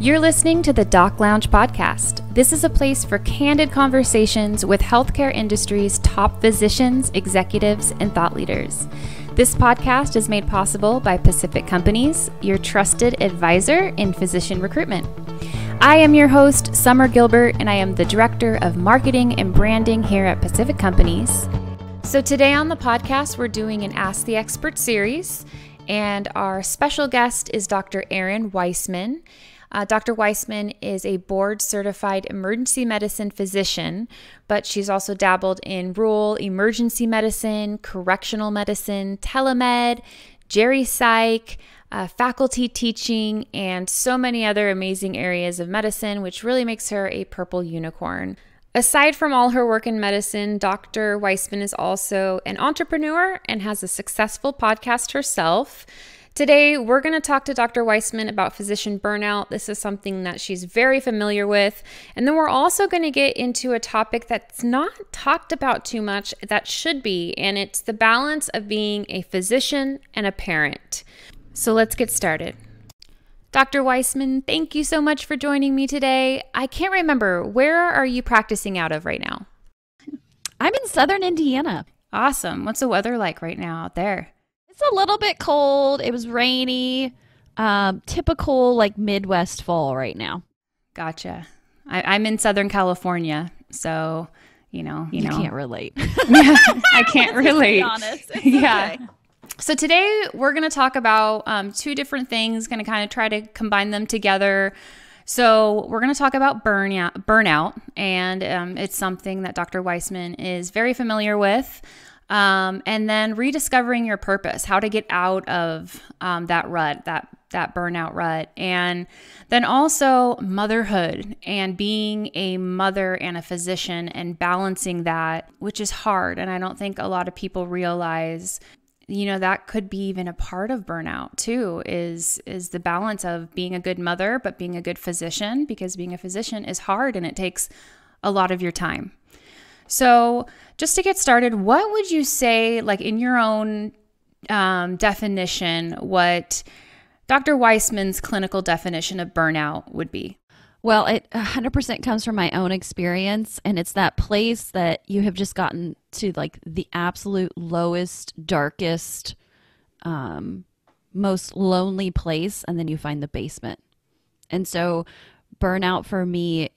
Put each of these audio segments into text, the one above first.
You're listening to the Doc Lounge podcast. This is a place for candid conversations with healthcare industry's top physicians, executives, and thought leaders. This podcast is made possible by Pacific Companies, your trusted advisor in physician recruitment. I am your host, Summer Gilbert, and I am the Director of Marketing and Branding here at Pacific Companies. So today on the podcast, we're doing an Ask the Expert series, and our special guest is Dr. Errin Weisman. Dr. Weisman is a board-certified emergency medicine physician, but she's also dabbled in rural emergency medicine, correctional medicine, telemed, geri psych, faculty teaching, and so many other amazing areas of medicine, which really makes her a purple unicorn. Aside from all her work in medicine, Dr. Weisman is also an entrepreneur and has a successful podcast herself. Today, we're going to talk to Dr. Weisman about physician burnout. This is something that she's very familiar with. And then we're also going to get into a topic that's not talked about too much that should be, and it's the balance of being a physician and a parent. So let's get started. Dr. Weisman, thank you so much for joining me today. I can't remember, where are you practicing out of right now? I'm in Southern Indiana. Awesome. What's the weather like right now out there? It's a little bit cold. It was rainy. Typical like Midwest fall right now. Gotcha. I'm in Southern California, so you can't relate. I can't relate. To be honest. It's yeah. Okay. So today we're going to talk about two different things. Going to kind of try to combine them together. So we're going to talk about burnout, and it's something that Dr. Weisman is very familiar with. And then rediscovering your purpose, how to get out of that rut, that burnout rut. And then also motherhood and being a mother and a physician and balancing that, which is hard. And I don't think a lot of people realize, that could be even a part of burnout too, is the balance of being a good mother, but being a good physician, because being a physician is hard and it takes a lot of your time. So just to get started, what would you say, like in your own definition, what Dr. Weisman's clinical definition of burnout would be? Well, it 100% comes from my own experience, and it's that place that you have just gotten to like the absolute lowest, darkest, most lonely place, and then you find the basement. And so burnout for me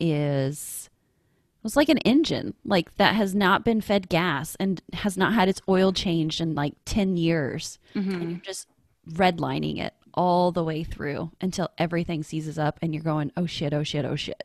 was like an engine, like that has not been fed gas and has not had its oil changed in like 10 years. Mm-hmm. And you're just redlining it all the way through until everything seizes up and you're going, oh shit, oh shit, oh shit.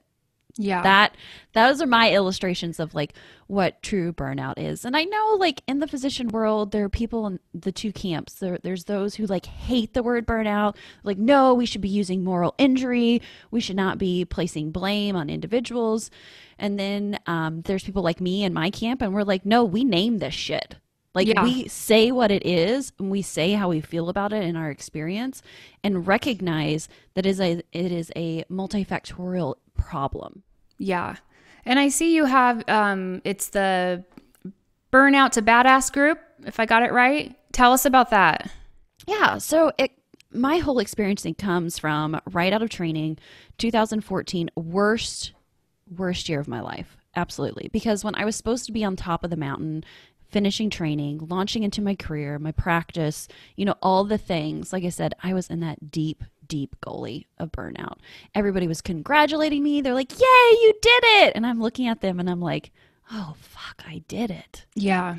Yeah. Those are my illustrations of like what true burnout is. And I know like in the physician world, there are people in the two camps. There's those who like hate the word burnout. Like, no, we should be using moral injury. We should not be placing blame on individuals. And then there's people like me in my camp, and we're like, no, we name this shit. Like we say what it is, and we say how we feel about it in our experience, and recognize that it is a multifactorial problem. Yeah. And I see you have, it's the Burnout to Badass group, if I got it right. Tell us about that. Yeah. So my whole experience comes from right out of training, 2014, worst year of my life. Absolutely. Because when I was supposed to be on top of the mountain, finishing training, launching into my career, my practice, all the things, like I said, I was in that deep gully of burnout. Everybody was congratulating me. They're like, yay, you did it. And I'm looking at them and I'm like, oh, fuck, I did it. Yeah.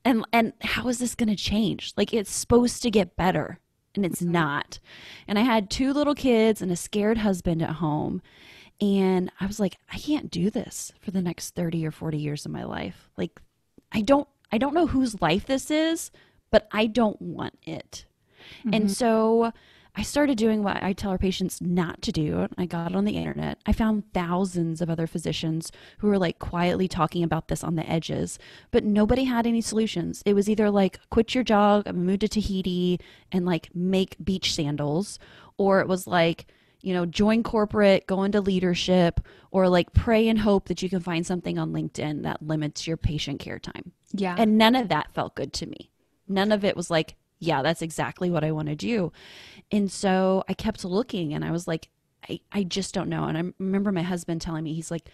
And how is this going to change? Like, it's supposed to get better, and it's not. And I had 2 little kids and a scared husband at home. And I was like, I can't do this for the next 30 or 40 years of my life. Like, I don't know whose life this is, but I don't want it. Mm-hmm. And so I started doing what I tell our patients not to do. I got it on the internet. I found thousands of other physicians who were like quietly talking about this on the edges, but nobody had any solutions. It was either like quit your job, move to Tahiti and like make beach sandals, or it was like, join corporate, go into leadership, or like pray and hope that you can find something on LinkedIn that limits your patient care time. Yeah. And none of that felt good to me. None of it was like, yeah, that's exactly what I want to do. And so I kept looking, and I was like, I just don't know. And I remember my husband telling me, he's like,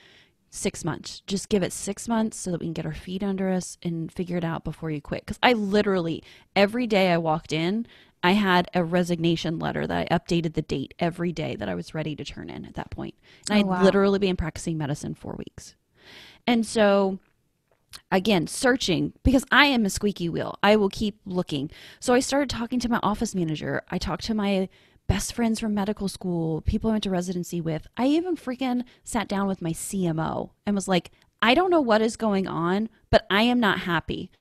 6 months, just give it 6 months so that we can get our feet under us and figure it out before you quit. Because I literally, every day I walked in, I had a resignation letter that I updated the date every day that I was ready to turn in at that point. And I'd literally been practicing medicine 4 weeks. And so again, searching, because I am a squeaky wheel. I will keep looking. So I started talking to my office manager. I talked to my best friends from medical school, people I went to residency with. I even freaking sat down with my CMO and was like, I don't know what is going on, but I am not happy.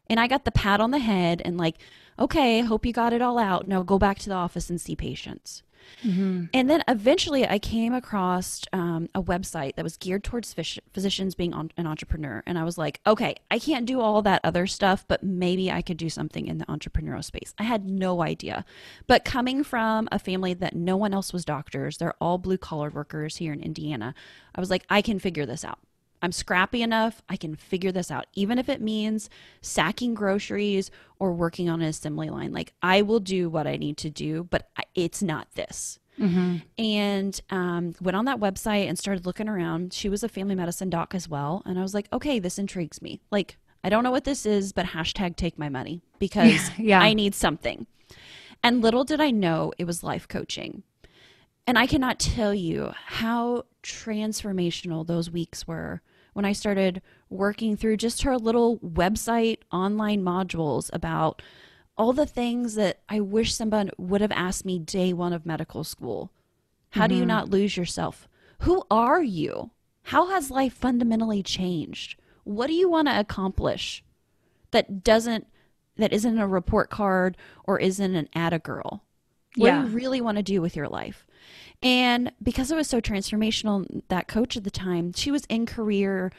And I got the pat on the head and like, okay, hope you got it all out. Now go back to the office and see patients. Mm-hmm. And then eventually I came across a website that was geared towards physicians being an entrepreneur. And I was like, okay, I can't do all that other stuff, but maybe I could do something in the entrepreneurial space. I had no idea. But coming from a family that no one else was doctors, they're all blue collar workers here in Indiana, I was like, I can figure this out. I'm scrappy enough. I can figure this out, even if it means sacking groceries or working on an assembly line. Like, I will do what I need to do, but it's not this. Mm-hmm. And went on that website and started looking around. She was a family medicine doc as well. And I was like, okay, this intrigues me. Like, I don't know what this is, but hashtag take my money because I need something. And little did I know it was life coaching. And I cannot tell you how transformational those weeks were when I started working through just her little website online modules about all the things that I wish someone would have asked me day one of medical school. How do you not lose yourself? Who are you? How has life fundamentally changed? What do you want to accomplish that isn't a report card or isn't an atta girl? What do you really want to do with your life? And because it was so transformational, that coach at the time, she was in career,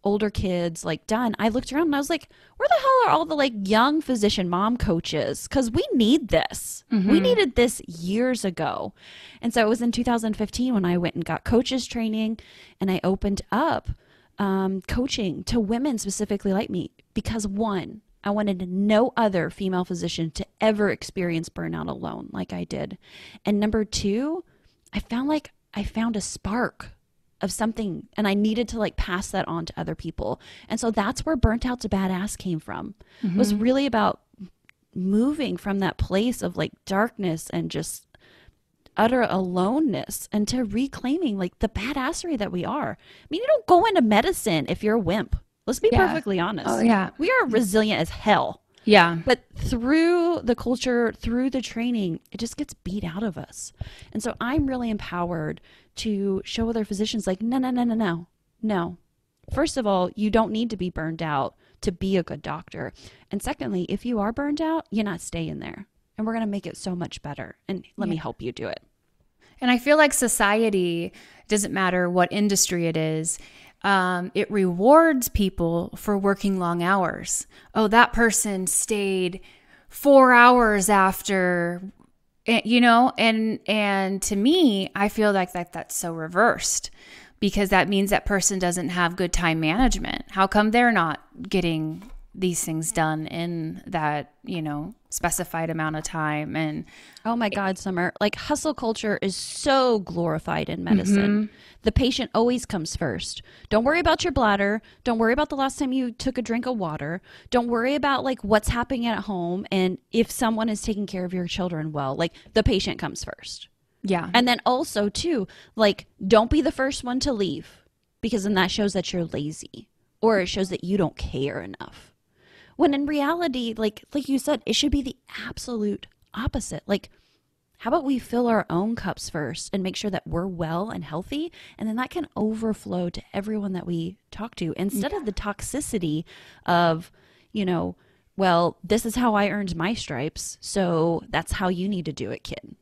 older kids, like done. I looked around and I was like, where the hell are all the like young physician mom coaches? Because we need this. Mm-hmm. We needed this years ago. And so it was in 2015 when I went and got coaches training and I opened up coaching to women specifically like me because one, I wanted no other female physician to ever experience burnout alone like I did. And number two, I found a spark of something and I needed to like pass that on to other people. And so that's where Burnt Out to Badass came from. Mm-hmm. It was really about moving from that place of like darkness and just utter aloneness and to reclaiming like the badassery that we are. I mean, you don't go into medicine if you're a wimp. Let's be perfectly honest. Oh, yeah. We are resilient as hell. Yeah. But through the culture, through the training, it just gets beat out of us. And so I'm really empowered to show other physicians like, no. First of all, you don't need to be burned out to be a good doctor. And secondly, if you are burned out, you're not staying there. And we're going to make it so much better. And let me help you do it. And I feel like society, doesn't matter what industry it is, it rewards people for working long hours. Oh, that person stayed 4 hours after, and to me, I feel like that's so reversed because that means that person doesn't have good time management. How come they're not getting these things done in that, specified amount of time? And oh my God, Summer, like hustle culture is so glorified in medicine. Mm-hmm. The patient always comes first. Don't worry about your bladder. Don't worry about the last time you took a drink of water. Don't worry about like what's happening at home. And if someone is taking care of your children well, like the patient comes first. Yeah. And then also too, like don't be the first one to leave because then that shows that you're lazy or it shows that you don't care enough. When in reality, like you said, it should be the absolute opposite. Like, how about we fill our own cups first and make sure that we're well and healthy? And then that can overflow to everyone that we talk to instead of the toxicity of, well, this is how I earned my stripes. So that's how you need to do it, kid.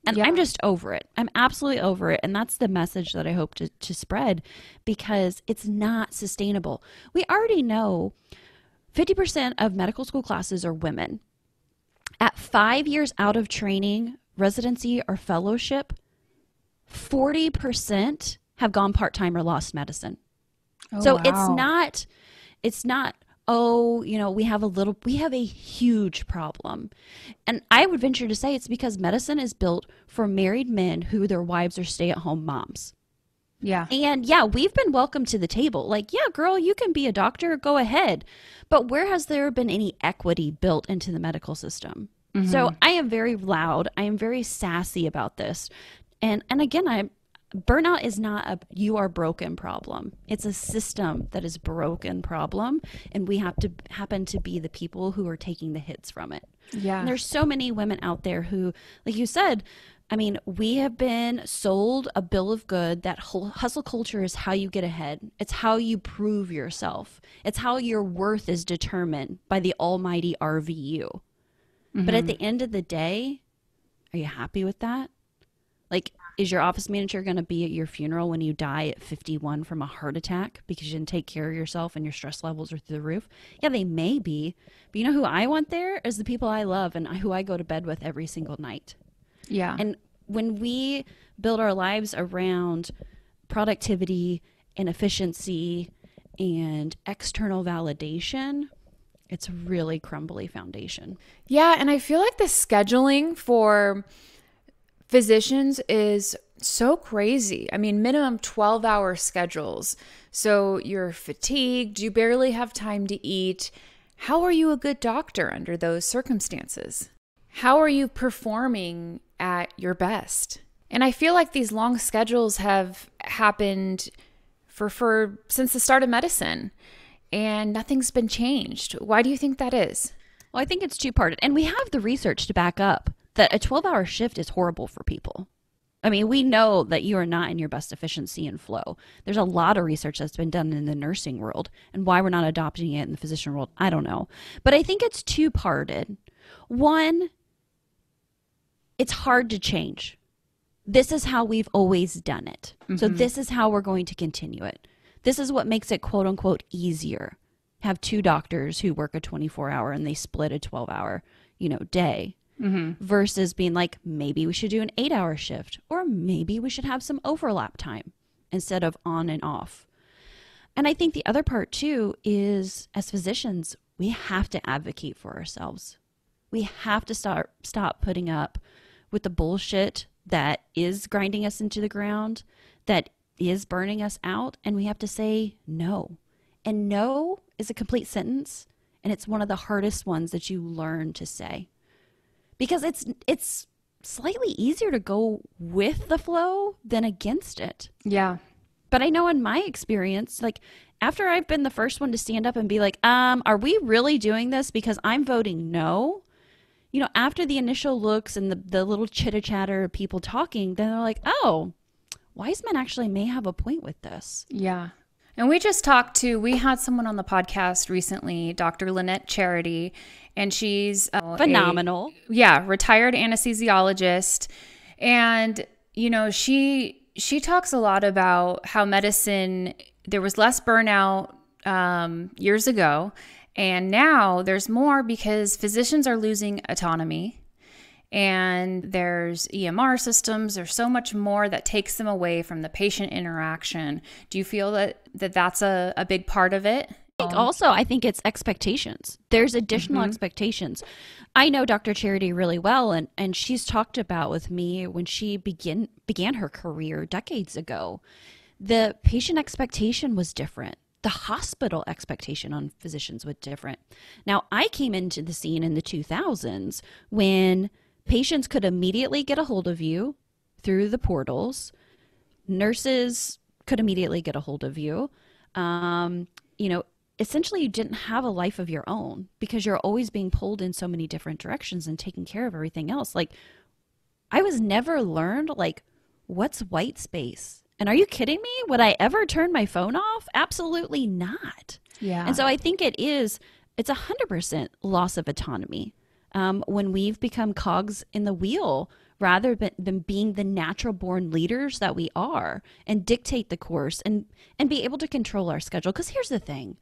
And I'm just over it. I'm absolutely over it. And that's the message that I hope to spread because it's not sustainable. We already know 50% of medical school classes are women. At 5 years out of training, residency, or fellowship, 40% have gone part-time or lost medicine. Oh, so wow. It's not oh, we have a huge problem. And I would venture to say it's because medicine is built for married men who their wives are stay-at-home moms. Yeah. And yeah, we've been welcomed to the table. Like, yeah, girl, you can be a doctor, go ahead. But where has there been any equity built into the medical system? Mm-hmm. So I am very loud. I am very sassy about this. And again, burnout is not a you are broken problem. It's a system that is broken problem. And we have to happen to be the people who are taking the hits from it. Yeah. And there's so many women out there who, like you said, I mean, we have been sold a bill of good that hustle culture is how you get ahead. It's how you prove yourself. It's how your worth is determined by the almighty RVU. Mm-hmm. But at the end of the day, are you happy with that? Like, is your office manager going to be at your funeral when you die at 51 from a heart attack because you didn't take care of yourself and your stress levels are through the roof? Yeah, they may be. But you know who I want there is the people I love and who I go to bed with every single night. Yeah. And when we build our lives around productivity and efficiency and external validation, it's a really crumbly foundation. Yeah, and I feel like the scheduling for physicians is so crazy. I mean, minimum 12-hour schedules. So you're fatigued, you barely have time to eat. How are you a good doctor under those circumstances? How are you performing at your best? And I feel like these long schedules have happened for since the start of medicine, and nothing's been changed. Why do you think that is? Well, I think it's two-parted, and we have the research to back up that a 12-hour shift is horrible for people. I mean, we know that you are not in your best efficiency and flow. There's a lot of research that's been done in the nursing world, and why we're not adopting it in the physician world, I don't know. But I think it's two-parted. One, it's hard to change. This is how we've always done it. Mm-hmm. So this is how we're going to continue it. This is what makes it quote unquote easier. Have two doctors who work a 24-hour and they split a 12-hour, day. Mm-hmm. Versus being like, maybe we should do an 8-hour shift, or maybe we should have some overlap time instead of on and off. And I think the other part too is, as physicians, we have to advocate for ourselves. We have to stop putting up with the bullshit that is grinding us into the ground, that is burning us out, and we have to say no. And no is a complete sentence, and it's one of the hardest ones that you learn to say. Because it's slightly easier to go with the flow than against it. Yeah. But I know in my experience, like after I've been the first one to stand up and be like, are we really doing this because I'm voting no? After the initial looks and the little chitter-chatter of people talking, then they're like, oh, Weisman actually may have a point with this. Yeah. And we had someone on the podcast recently, Dr. Lynette Charity, and she's phenomenal. Retired anesthesiologist. And, she talks a lot about how medicine, there was less burnout years ago. And now there's more because physicians are losing autonomy. And there's EMR systems. There's so much more that takes them away from the patient interaction. Do you feel that that's a big part of it? I think it's expectations. There's additional expectations. I know Dr. Charity really well, and she's talked about with me when she began her career decades ago. The patient expectation was different. The hospital expectation on physicians was different. Now, I came into the scene in the 2000s when patients could immediately get a hold of you through the portals. Nurses could immediately get a hold of you. Essentially you didn't have a life of your own because you're always being pulled in so many different directions and taking care of everything else. Like, I was never learned, what's white space? And are you kidding me? Would I ever turn my phone off? Absolutely not. Yeah. And so I think it's 100% loss of autonomy. When we've become cogs in the wheel rather than being the natural born leaders that we are and dictate the course and be able to control our schedule. Because here's the thing,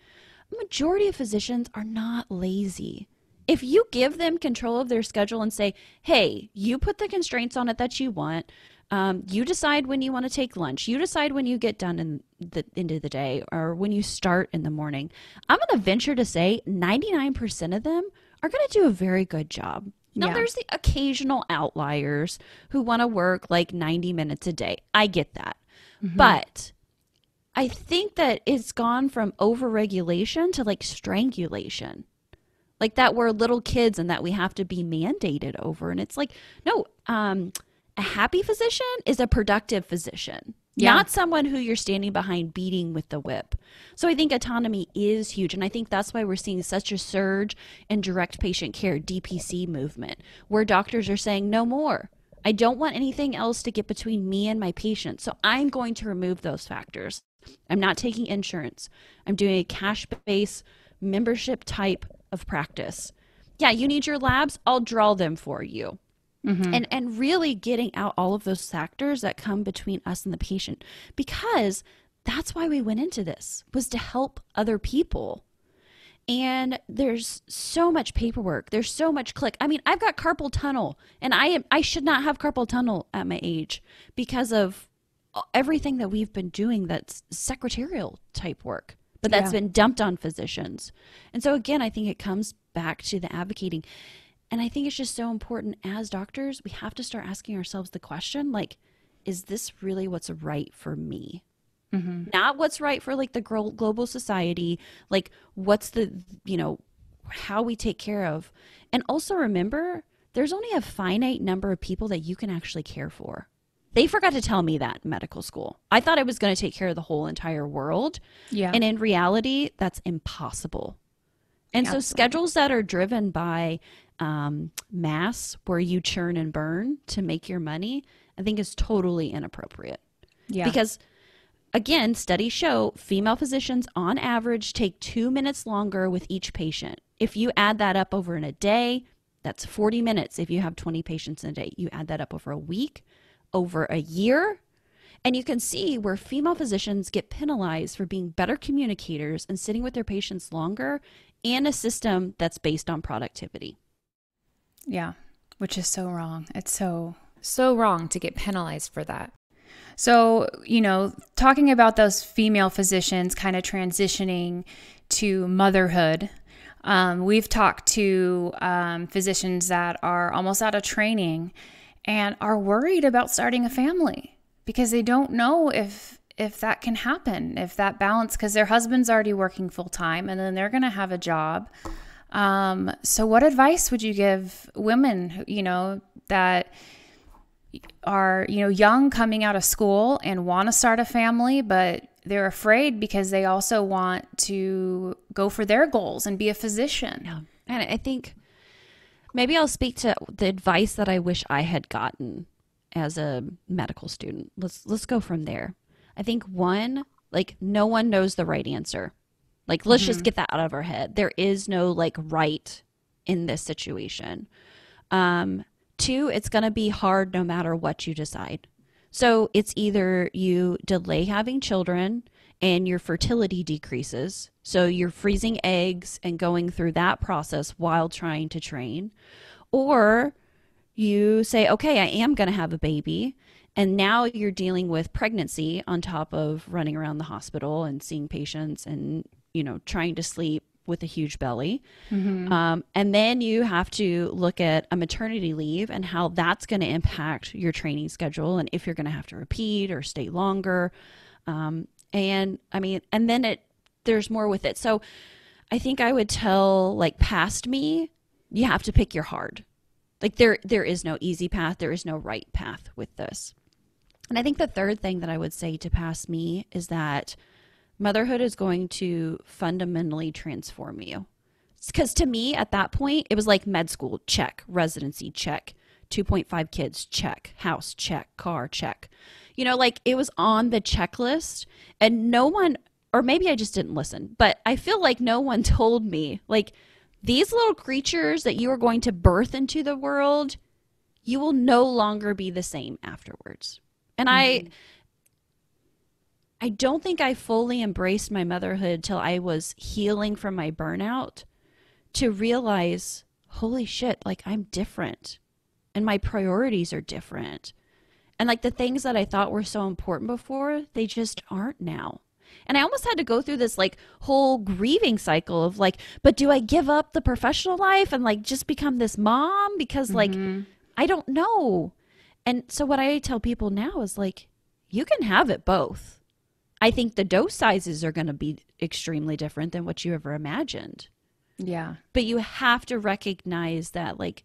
a majority of physicians are not lazy. If you give them control of their schedule and say, hey, you put the constraints on it that you want, You decide when you want to take lunch. You decide when you get done in the end of the day or when you start in the morning. I'm going to venture to say 99% of them are going to do a very good job. Now, there's the occasional outliers who want to work like 90 minutes a day. I get that. But I think that it's gone from overregulation to like strangulation. Like that we're little kids and that we have to be mandated over. And it's like, no, a happy physician is a productive physician, not someone who you're standing behind beating with the whip. So I think autonomy is huge. And I think that's why we're seeing such a surge in direct patient care, DPC movement, where doctors are saying no more. I don't want anything else to get between me and my patient. So I'm going to remove those factors. I'm not taking insurance. I'm doing a cash-based membership type of practice. Yeah, you need your labs. I'll draw them for you. And really getting out all of those factors that come between us and the patient, because that's why we went into this, was to help other people. And there's so much paperwork. There's so much click. I mean, I've got carpal tunnel, and I should not have carpal tunnel at my age because of everything that we've been doing that's secretarial type work, but that's been dumped on physicians. And so again, I think it comes back to the advocating. And I think it's just so important as doctors, we have to start asking ourselves the question, like, is this really what's right for me? Not what's right for like the global society, like what's the, how we take care of. And also remember, there's only a finite number of people that you can actually care for. They forgot to tell me that in medical school. I thought I was going to take care of the whole entire world. Yeah. And in reality, that's impossible. And so schedules that are driven by mass, where you churn and burn to make your money, I think is totally inappropriate. Yeah. Because again, studies show female physicians on average take 2 minutes longer with each patient. If you add that up over in a day, that's 40 minutes if you have 20 patients in a day. You add that up over a week, over a year, and you can see where female physicians get penalized for being better communicators and sitting with their patients longer in a system that's based on productivity. Yeah, which is so wrong. It's so wrong to get penalized for that. So, talking about those female physicians kind of transitioning to motherhood, we've talked to physicians that are almost out of training and are worried about starting a family because they don't know if that can happen, if that balance, because their husband's already working full time and then they're going to have a job. So what advice would you give women, that are, young, coming out of school and want to start a family, but they're afraid because they also want to go for their goals and be a physician? Yeah. And I think maybe I'll speak to the advice that I wish I had gotten as a medical student. Let's go from there. I think one, like, no one knows the right answer. Like, let's just get that out of our head. There is no like right in this situation. Two, it's going to be hard no matter what you decide. So it's either you delay having children and your fertility decreases. So you're freezing eggs and going through that process while trying to train. Or you say, okay, I am going to have a baby. And now you're dealing with pregnancy on top of running around the hospital and seeing patients and, trying to sleep with a huge belly. And then you have to look at a maternity leave and how that's going to impact your training schedule and if you're going to have to repeat or stay longer. And then there's more with it. So I think I would tell, like, past me, you have to pick your hard. Like, there is no easy path. There is no right path with this. And I think the third thing that I would say to past me is that motherhood is going to fundamentally transform you. Because to me, at that point, it was like med school, check. Residency, check. 2.5 kids, check. House, check. Car, check. Like, it was on the checklist, and no one, or maybe I just didn't listen, but I feel like no one told me, like, these little creatures that you are going to birth into the world, you will no longer be the same afterwards. And I don't think I fully embraced my motherhood till I was healing from my burnout to realize, holy shit, like, I'm different and my priorities are different. And like the things that I thought were so important before, they just aren't now. And I almost had to go through this like whole grieving cycle of like, but do I give up the professional life and like just become this mom? Because like, I don't know. And so what I tell people now is like, you can have it both. I think the dose sizes are going to be extremely different than what you ever imagined. Yeah. But you have to recognize that like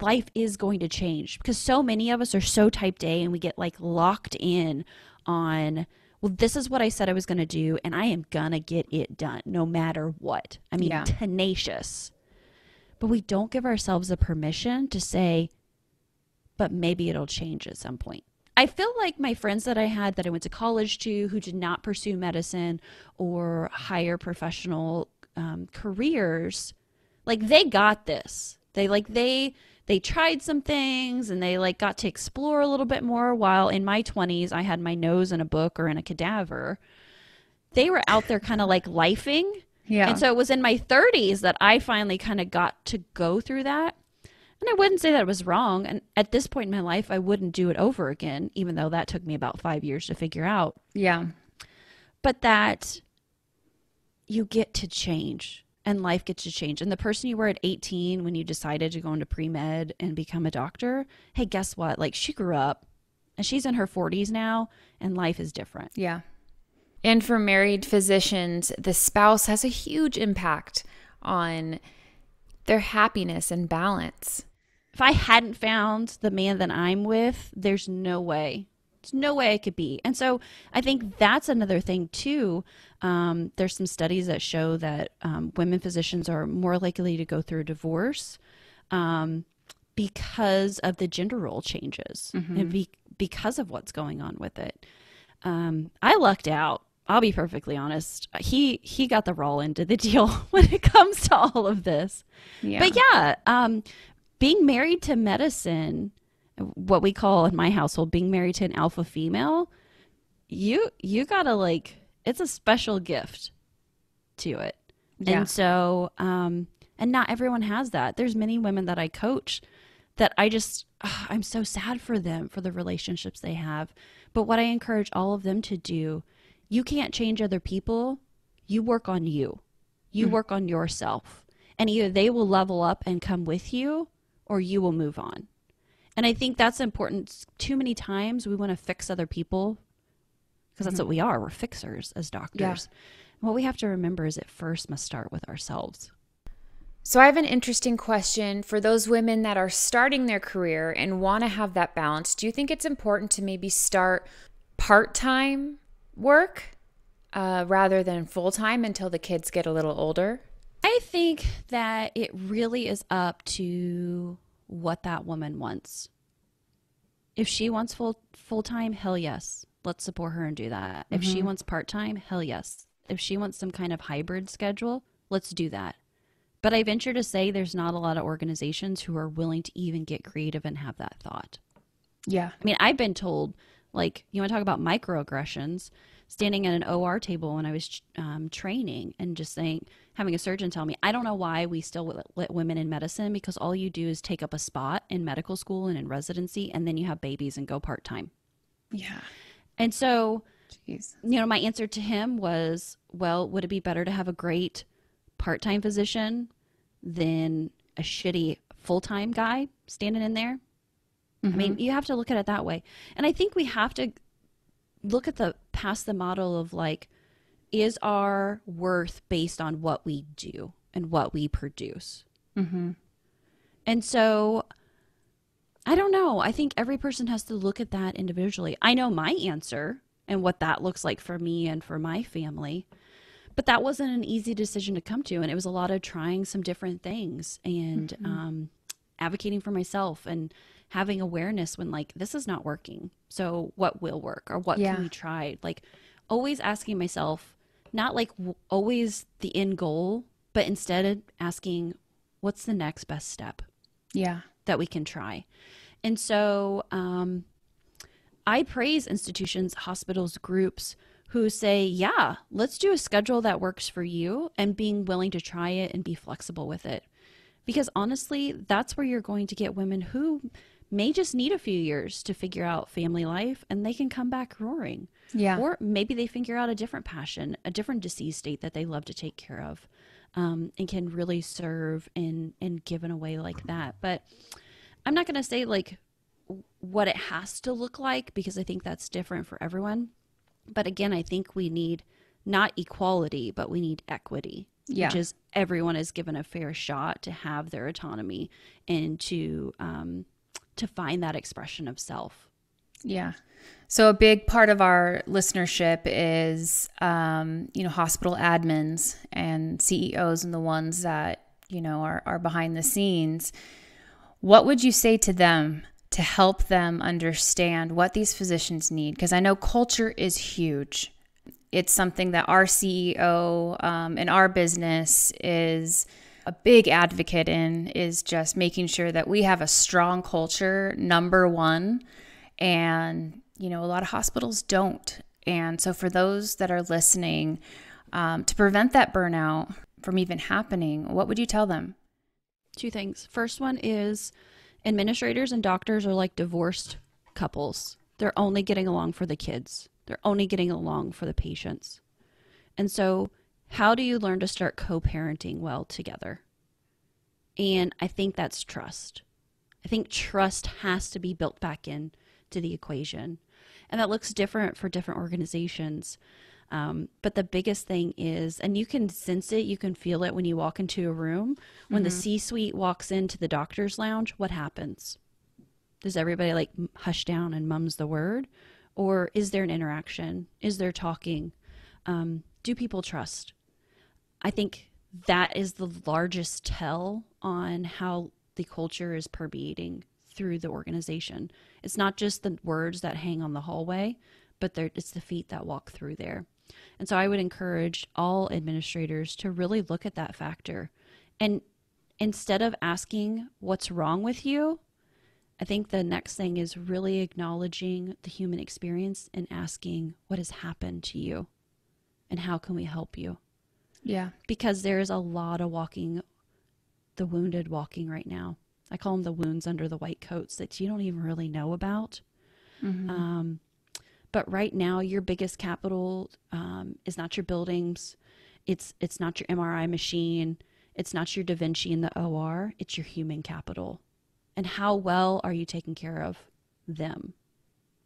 life is going to change, because so many of us are so type A and we get like locked in on, well, this is what I said I was going to do and I am going to get it done no matter what. I mean, tenacious. But we don't give ourselves the permission to say, but maybe it'll change at some point. I feel like my friends that I had that I went to college to who did not pursue medicine or higher professional careers, like they got this. They tried some things and they like got to explore a little bit more, while in my 20s I had my nose in a book or in a cadaver. They were out there kind of like lifing. Yeah. And so it was in my 30s that I finally kind of got to go through that. And I wouldn't say that it was wrong. And at this point in my life, I wouldn't do it over again, even though that took me about 5 years to figure out. Yeah. But that you get to change and life gets to change. And the person you were at 18 when you decided to go into pre-med and become a doctor, hey, guess what? Like she grew up and she's in her 40s now and life is different. Yeah. And for married physicians, the spouse has a huge impact on their happiness and balance. If I hadn't found the man that I'm with, there's no way. There's no way I could be. And so I think that's another thing too. There's some studies that show that women physicians are more likely to go through a divorce because of the gender role changes and because of what's going on with it. I lucked out. I'll be perfectly honest. He got the raw end of the deal when it comes to all of this. Yeah. But yeah, being married to medicine, what we call in my household, being married to an alpha female, you gotta like, it's a special gift to it. Yeah. And so, and not everyone has that. There's many women that I coach that I'm so sad for them, for the relationships they have. But what I encourage all of them to do, you can't change other people. You work on you. You work on yourself. And either they will level up and come with you or you will move on. And I think that's important. Too many times we want to fix other people because that's what we are. We're fixers as doctors. Yeah. And what we have to remember is it first must start with ourselves. So I have an interesting question for those women that are starting their career and want to have that balance. Do you think it's important to maybe start part-time work rather than full-time until the kids get a little older? I think that it really is up to what that woman wants. If she wants full-time, hell yes. Let's support her and do that. If she wants part-time, hell yes. If she wants some kind of hybrid schedule, let's do that. But I venture to say there's not a lot of organizations who are willing to even get creative and have that thought. Yeah. I mean, I've been told, like, you want to talk about microaggressions, standing at an OR table when I was training and just having a surgeon tell me, I don't know why we still let women in medicine, because all you do is take up a spot in medical school and in residency, and then you have babies and go part-time. Yeah. And so, my answer to him was, well, would it be better to have a great part-time physician than a shitty full-time guy standing in there? I mean, you have to look at it that way. And I think we have to look at past the model of like, is our worth based on what we do and what we produce? And so I don't know. I think every person has to look at that individually. I know my answer and what that looks like for me and for my family, but that wasn't an easy decision to come to. And it was a lot of trying some different things and advocating for myself and having awareness when like, this is not working. So what will work, or what can we try? Like always asking myself, not like always the end goal, but instead asking, what's the next best step that we can try? And so I praise institutions, hospitals, groups who say, yeah, let's do a schedule that works for you, and being willing to try it and be flexible with it. Because honestly, that's where you're going to get women who may just need a few years to figure out family life, and they can come back roaring. Yeah. Or maybe they figure out a different passion, a different disease state that they love to take care of, and can really serve and give in a way like that. But I'm not going to say like what it has to look like, because I think that's different for everyone. But again, I think we need not equality, but we need equity, which is everyone is given a fair shot to have their autonomy and to find that expression of self. Yeah. So a big part of our listenership is, hospital admins and CEOs and the ones that, are behind the scenes. What would you say to them to help them understand what these physicians need? Because I know culture is huge. It's something that our CEO in our business is a big advocate in, is just making sure that we have a strong culture, number one. And, a lot of hospitals don't. And so for those that are listening, to prevent that burnout from even happening, what would you tell them? Two things. First one is administrators and doctors are like divorced couples. They're only getting along for the kids. They're only getting along for the patients. And so how do you learn to start co-parenting well together? And I think that's trust. I think trust has to be built back in to the equation. And that looks different for different organizations. But the biggest thing is, and you can sense it, you can feel it when you walk into a room. When the C-suite walks into the doctor's lounge, what happens? Does everybody like hush down and mum's the word? Or is there an interaction? Is there talking? Do people trust? I think that is the largest tell on how the culture is permeating through the organization. It's not just the words that hang on the hallway, but it's the feet that walk through there. And so I would encourage all administrators to really look at that factor. And instead of asking what's wrong with you, I think the next thing is really acknowledging the human experience and asking what has happened to you and how can we help you? Yeah. Because there's a lot of the wounded walking right now. I call them the wounds under the white coats that you don't even really know about. Mm-hmm. But right now, your biggest capital is not your buildings. It's not your MRI machine. It's not your Da Vinci in the OR. It's your human capital. And how well are you taking care of them?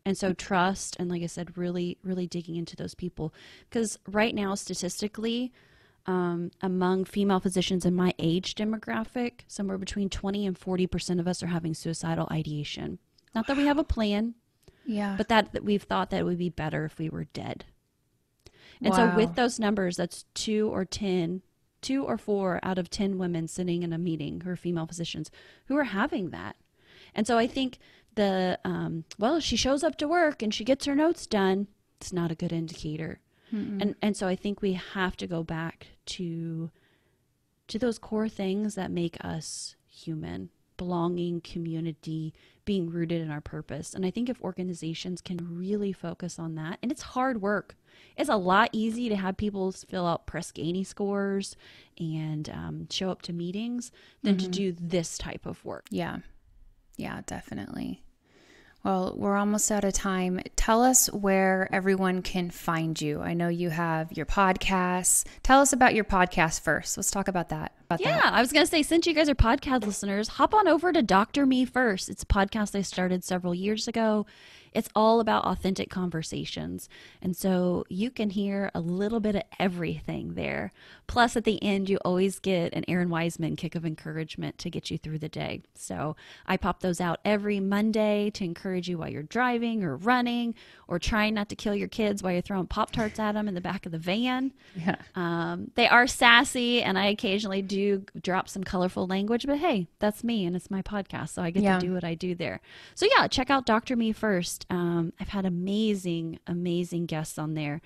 And so trust, and like I said, really, really digging into those people. Because right now, statistically, among female physicians in my age demographic, somewhere between 20 and 40% of us are having suicidal ideation. Not that we have a plan, but that we've thought that it would be better if we were dead. And so with those numbers, that's 2 or 4 out of 10 women sitting in a meeting who are female physicians who are having that. And so I think she shows up to work and she gets her notes done. It's not a good indicator. Mm-mm. And so I think we have to go back to those core things that make us human: belonging, community, being rooted in our purpose. And I think if organizations can really focus on that, and it's hard work. It's a lot easy to have people fill out Press Ganey scores and show up to meetings than to do this type of work. Yeah. Yeah, definitely. Well, we're almost out of time. Tell us where everyone can find you. I know you have your podcasts. Tell us about your podcast first. Let's talk about that. I was going to say, since you guys are podcast listeners, hop on over to Dr. Me First. It's a podcast I started several years ago. It's all about authentic conversations. And so you can hear a little bit of everything there. Plus, at the end, you always get an Errin Weisman kick of encouragement to get you through the day. So I pop those out every Monday to encourage you while you're driving or running or trying not to kill your kids while you're throwing Pop-Tarts at them in the back of the van. Yeah. They are sassy, and I occasionally do drop some colorful language, but hey, that's me and it's my podcast, so I get to do what I do there. So yeah, check out Dr. Me First. I've had amazing guests on there.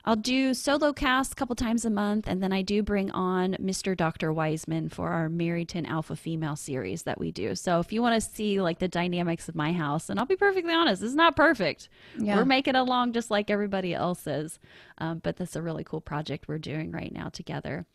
I'll do solo casts a couple times a month, and then I do bring on Mr. Dr. Weisman for our Married to an Alpha Female series that we do. So if you want to see like the dynamics of my house, and I'll be perfectly honest, it's not perfect. Yeah. We're making it along just like everybody else is. But that's a really cool project we're doing right now together.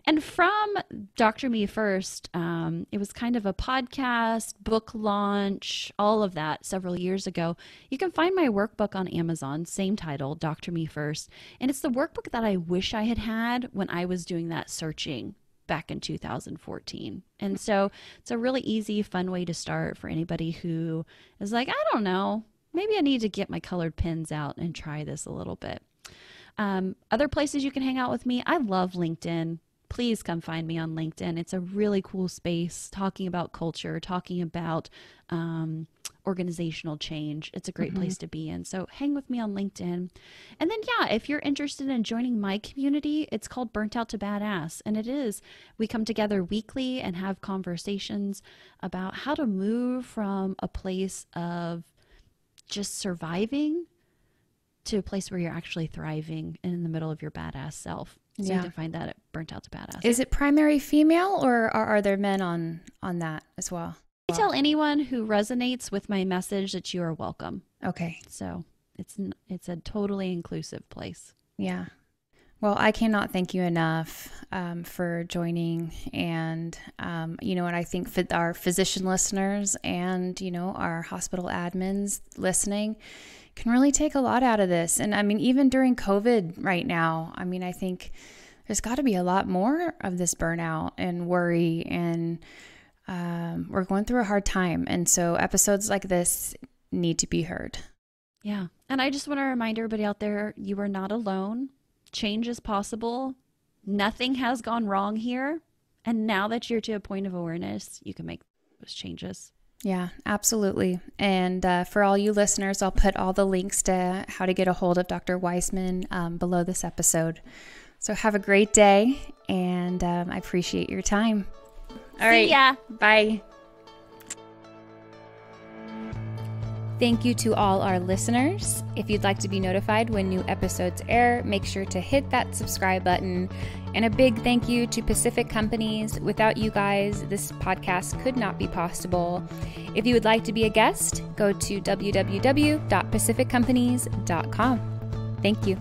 And from Dr. Me First, it was kind of a podcast, book launch, all of that several years ago. You can find my workbook on Amazon, same title, Dr. Me First. And it's the workbook that I wish I had had when I was doing that searching back in 2014. And so it's a really easy, fun way to start for anybody who is like, I don't know, maybe I need to get my colored pens out and try this a little bit. Other places you can hang out with me. I love LinkedIn. Please come find me on LinkedIn. It's a really cool space talking about culture, talking about organizational change. It's a great place to be in. So hang with me on LinkedIn. And then, yeah, if you're interested in joining my community, it's called Burnt Out to Badass. And it is, we come together weekly and have conversations about how to move from a place of just surviving to a place where you're actually thriving and in the middle of your badass self. So you can find that at Burnt Out to Badass. Is it primary female, or are there men on that as well? I tell anyone who resonates with my message that you are welcome. Okay. So it's a totally inclusive place. Yeah. Well, I cannot thank you enough for joining, and and I think for our physician listeners and our hospital admins listening can really take a lot out of this. And I mean, even during COVID right now, I mean, I think there's got to be a lot more of this burnout and worry, and we're going through a hard time. And so episodes like this need to be heard. Yeah. And I just want to remind everybody out there, you are not alone. Change is possible. Nothing has gone wrong here. And now that you're to a point of awareness, you can make those changes. Yeah, absolutely. And for all you listeners, I'll put all the links to how to get a hold of Dr. Weisman below this episode. So have a great day, and I appreciate your time. All right. See ya. Bye. Thank you to all our listeners. If you'd like to be notified when new episodes air, make sure to hit that subscribe button. And a big thank you to Pacific Companies. Without you guys, this podcast could not be possible. If you would like to be a guest, go to www.pacificcompanies.com. Thank you.